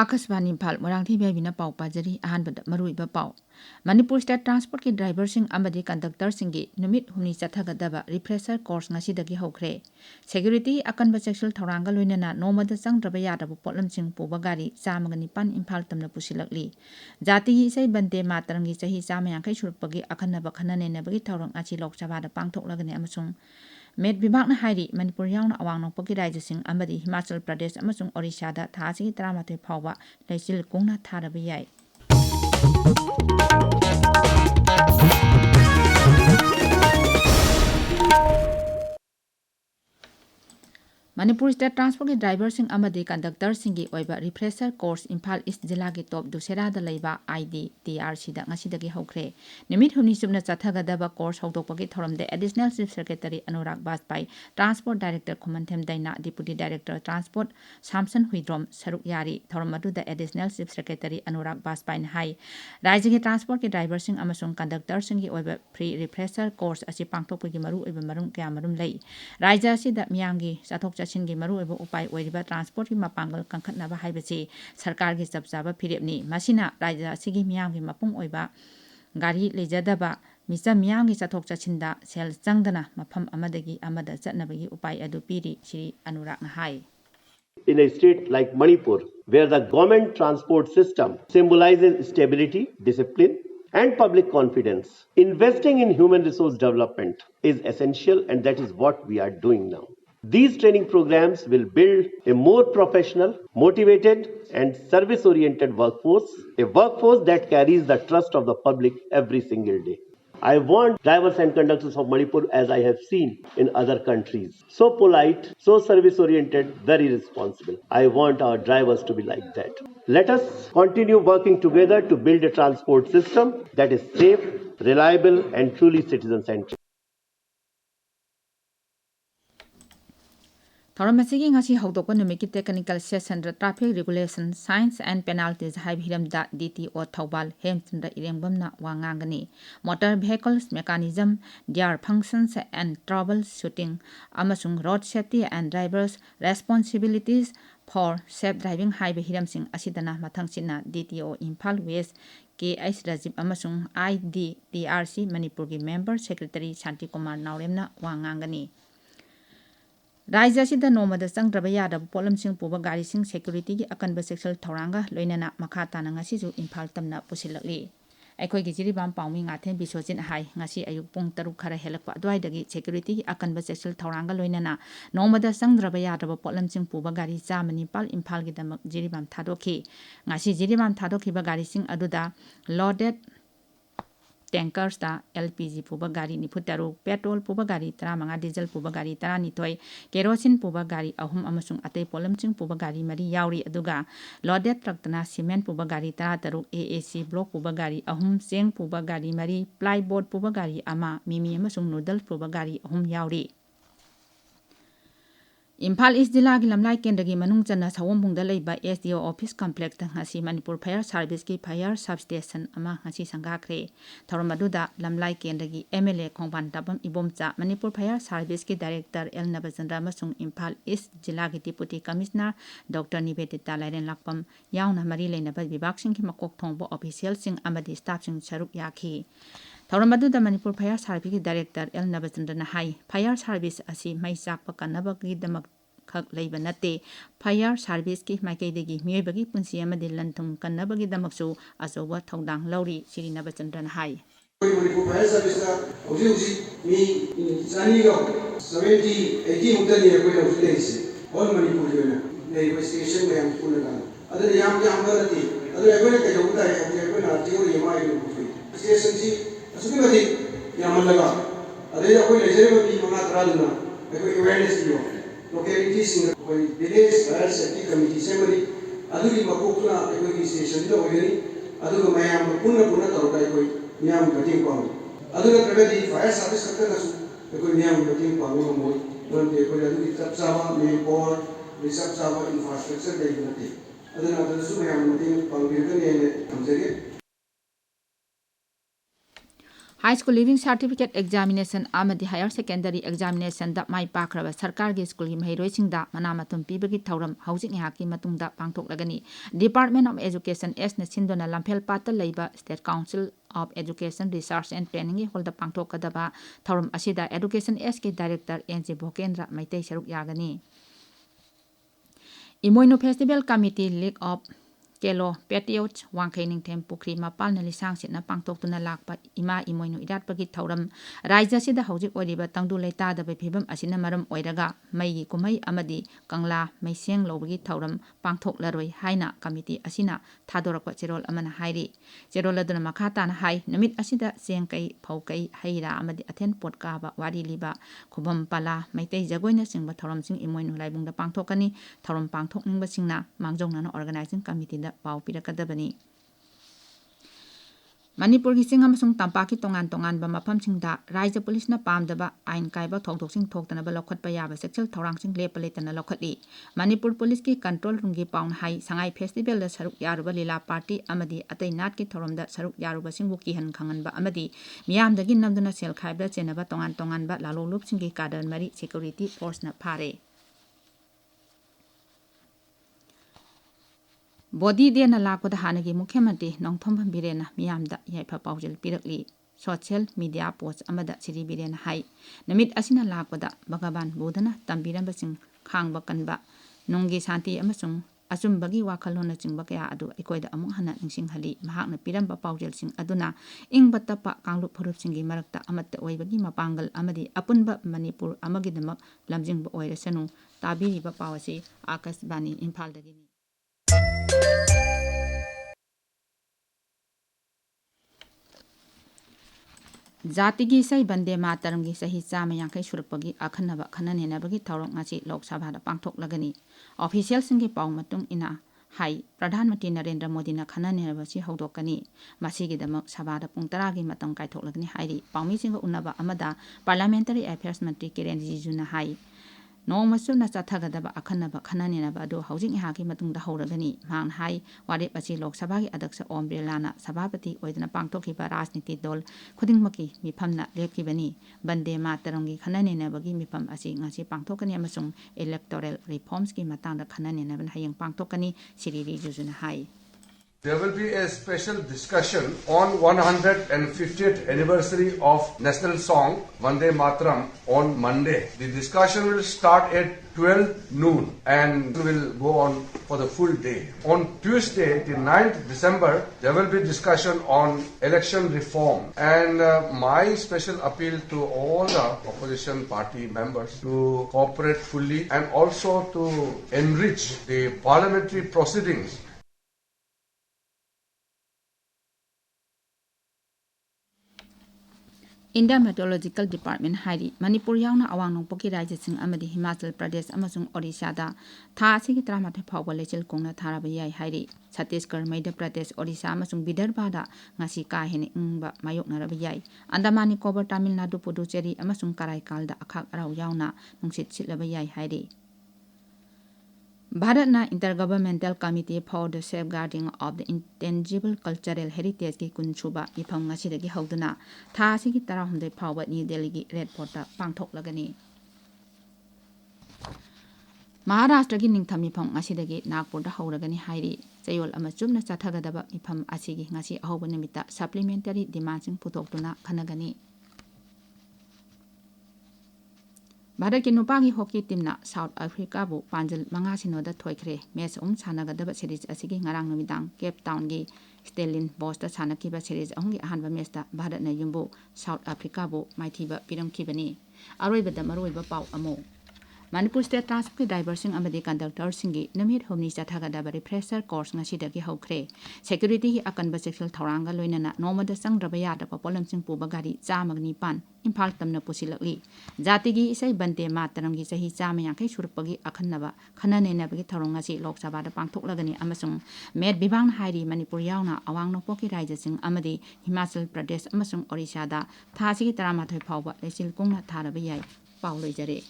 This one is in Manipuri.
Akasvani Imphal Moirangthem Ibehaibi Pau Pajari Ahanbada Maruiba Pau Manipur State Transport ki driver sing amadi conductor singi numit humni chathagadaba refresher course ngasidagi hokre security akanba sexual thoranga loinana nomada changdraba yadabu potlam sing puba gari chamagani pan Imphal tamna pusilakli jati isai bande matarangi chahi chama yankai surpagi akhanaba khanane nabagi thorang achi lok sabada pangthoklagani amasung Med Vibhagna Hairi Manipur Yauna Awang Nokpaki Rajasing Amadi Himachal Pradesh Amasung Orishada Thasi Tramate Phawa Leisil Kungna Tharabi Yai Manipur State Transport ki driver sing amadi conductor singi oiba refresher course Imphal East Jilla ki top Dusera da leiba ID TRC da ngasidagi hokre nimit humni subna chathagadaba course hokdokpagi thoramde Additional Chief Secretary Anurag Bajpai Transport Director Khumanthem Daina Deputy Director Transport Samson Huidrom Saruk Yari thoramadu da Additional Chief Secretary Anurag Bajpai hai Rajya ki transport ki driver sing amasung conductor singi oiba free refresher course asi pangthokpagi maru oiba marum kya marum lei Rajya si da miyangi sathok Chingi maru ebo upai oiriba transport ki mapangal kangkhatnaba haibasi sarkar gi chapchaba phirepni masina rajya sigi miyam gi mapung oiba gari lejadaba misa miyam gi chathok chachinda sel changdana mafam amadagi amada chatnabagi upai adu piri Shri Anurag na hai In a state like Manipur, where the government transport system symbolizes stability, discipline, and public confidence, investing in human resource development is essential, and that is what we are doing now. These training programs will build a more professional, motivated, and service-oriented workforce, a workforce that carries the trust of the public every single day. I want drivers and conductors of Manipur, as I have seen in other countries, so polite, so service-oriented, very responsible. I want our drivers to be like that. Let us continue working together to build a transport system that is safe, reliable, and truly citizen-centric. Thoramasigi ngasi hawdokpa numiki technical session da traffic regulation science and penalties hai hiram da DTO Thobal Hemchandra Irengbamna wangangani motor vehicles mechanism their functions and troubleshooting amasung road safety and drivers responsibilities for safe driving hai hiram sing asidana mathangchina DTO Imphal West KS Rajib amasung IDTRC Manipur gi member secretary Shanti Kumar Nauremna wangangani Rajya sida nomada changdraba yadabu potlam sing puba gari sing security gi akanba sexual thoranga loinana makha tana ngasi ju Imphal tamna pusilakli aikoi gi jiribam paumi ngathen bisojin hai ngasi ayuk pung 3 khara helakpa adwaidagi security gi akanba sexual thoranga loinana nomada changdraba yadabu potlam sing puba gari chamani pal Imphal gi damak jiribam thadokhi ngasi jiribam thadokhiba gari sing aduda loaded tankers da LPG puba gari nifutaru petrol puba gari 35 diesel puba gari 12 kerosene puba gari ahum amasung atei polamching puba gari mari yauri aduga loaded truck tana cement puba gari 13 AAC block puba gari ahum seng puba gari mari plyboard puba gari ama mimi amasung noodle puba gari ahum yauri Imphal East Jilla ki lamlai kendagi manung chana sawombungda leiba SDO office complex ta ngasi Manipur Fire Service ki fire substation ama ngasi sangakre thoramaduda lamlai kendagi MLA Khongban Tabam Ibomcha Manipur Fire Service ki director L Nabachandra masung Imphal East Jilla ki deputy commissioner Dr Nivedita Lairen Lakpam yauna mari leinaba vibhag sing ki makok thongbo official sing amadi staff sing saruk yakhi Thoramadu Manipur Fire Service Director L Nabachandra na hai Fire Service asi mai chakpa kanaba gi damak khak leiba nate Fire Service ki maikaidagi miyoibagi punsi amadi lanthum kanaba gi damaksu asoba thongdang lauri Shri Nabachandra na hai Manipur Fire Service na oji mi zani go 70 80 mutani ko na place all Manipur na nei station me am pulaga adare yam barati adare ko na kayo utai ko na theory mai ko station ji असुकी बदी यामन लगा अरे कोई लेजर में भी मंगा करा दूँगा कोई अवेयरनेस भी हो लोकेलिटी सिंग कोई विलेज फायर सेफ्टी कमिटी से मरी अधूरी मकोकना कोई स्टेशन तो हो गई अधूर मैं हम पुन्ना तरोटा कोई नियम मीटिंग पाऊँ अधूर प्रगति फायर सर्विस करते ना सु कोई नियम मीटिंग पाऊँ हम वो मतलब कोई अधूरी सब सावा में और रिसर्च सावा इंफ्रास्ट्रक्चर दे देते अधूर अधूर सु मैं हम मीटिंग पाऊँ बिल्कुल ये हम जरिए High School Leaving Certificate Examination amadi Higher Secondary Examination da mai pakraba sarkargi school gi mahiroisingda manamatum pibagi thauram housing haki matungda pangthoklagani. Department of Education S na sindona lamphel pata leiba State Council of Education Research and Training gi holda pangthokadaba thauram asida Education S ki Director NJ Bhokendra Maitei saruk yagani. Imoino Festival Committee League of Kelo Patriots Wangkhainingthem Pukri Mapal na lisang sitna pangtoktuna lakpa ima imoino idatpagi thauram raija sida hojik oiriba tangdu leita da phibam asina maram oiraga mai kumai amadi kangla maiseng lobagi thauram pangthoklaroi haina committee asina thadorakpa cherol amana hairi cherol aduna makata na hai namit asida sengkai phaukai haira amadi athen potka ba wari liba khubam pala maitei jagoina singba thauram sing imoino laibungda pangthokani thauram pangthokningba singna mangjongna organizing committee da pau pirakadabani. Manipur gi sing amasung tampaki tongan ba mafam singda raija police na pamdaba ain kaiba thokdok sing thoktana ba lokhatpa yaba sexual thorang sing lepaletana lokhati. Manipur police ki control room gi paun hai sangai festival da saruk yaruba lila party amadi atai nat ki thorom da saruk yaruba singbu ki han khangan ba amadi miyam dagi namduna sel khaibra chenaba tongan ba lalo lup sing gi kadan mari security force na phare. Body de na lakpada hanagi Mukhyamantri Nongthom Birena miyamda yaifa paujil pirakli social media post amada siri birena hai namit asina lakpada bagaban bodana tambiramba sing khangba kanba nonggi santi amasung achumbagi wakhalona chingba kaya adu ikoida amung hana ningsing hali mahakna piramba paujil sing aduna ingba tapa kanglu phurup singi marakta amatta oibagi mapangal amadi apunba Manipur amagidamak lamjingba oirasanu tabiriba pawasi Akashbani Imphal dagini. Jati gi sai bande mataram gi sahi chama yangkai surupagi akhanaba khananenabagi thawrok ngasi Lok Sabha da pangthok lagani. Official singi paw matung ina hai Pradhan Mantri Narendra Modi na khananenaba si hawdokani. Masigi damak Sabha da pung 10 gi matang kaithok lagani hairi pawmi singa unaba amada Parliamentary Affairs Mantri Kiren Rijiju na hai no masu na chathagadaba akhanaba khananenaba ado housing haki matungda hawragani mang hai wari pachi Lok Sabha gi adaksha Om Birlana Sabhapati oidana pangthokhiba rajniti dol khudingmaki mifamna lepkibani bande mataram gi khananenaba gi mifam asi ngasi pangthokani amasung electoral reforms gi matangda khananenaba hayang pangthokani Siri Rijujuna hai. There will be a special discussion on 150th anniversary of national song Vande Mataram on Monday. The discussion will start at 12 noon and will go on for the full day. On Tuesday, the 9th December, there will be discussion on election reform. And my special appeal to all the opposition party members to cooperate fully and also to enrich the parliamentary proceedings. India Meteorological Department hairi Manipur yauna awang nongpoki raija sing amadi Himachal Pradesh amasung Odisha da tha asigi 38 phawba lechil kongna tharaba yai hairi Chhattisgarh Madhya Pradesh Odisha amasung Vidarbha da ngasi ka hene ingba mayoknaraba yai Andaman Nicobar Tamil Nadu Puducherry amasung Karaikal da akhak arau yauna nungsit sitlaba yai hairi Bharatna Intergovernmental Committee for the Safeguarding of the Intangible Cultural Heritage ki kunchuba mifam ngasidagi hawduna tha asigi 18 phawba New Delhi gi Red Fort da pangthoklagani. Maharashtra gi ningtham mifam ngasidagi Nagpur da hawragani hairi chayol ama chumna chathagadaba mifam asigi ngasi ahawba nimita supplementary demandsing putoktuna khanagani. Bharat ki nupagi hockey team na South Africa bu panjal manga sinoda thoikre match sanagadaba series asigi ngarang numidang Cape Town gi Stellenbosch da sanakiba series ahungi ahanba match da Bharat na yumbu South Africa bu maithiba piramkibani aroibada maroiba paw amo Manipur State Transport driver sing amadi conductor singi namit homni chathagadaba refresher course ngasidagi hawkre security hi akanba sexual thoranga loinana nomada sangraba yadaba polam sing puba gari chamagni pan Imphal tamna pusilakli jatigi isai bante mataram gi sahi chama yangkai surpagi akhanaba khananenabagi thorongasi Lok Sabha da pangthoklagani amasung med bibang hairi Manipur yauna awang nokpoki raija sing amadi Himachal Pradesh amasung Odisha da thasigi 18 phawba lechil kongna tharaba yai pauloi jare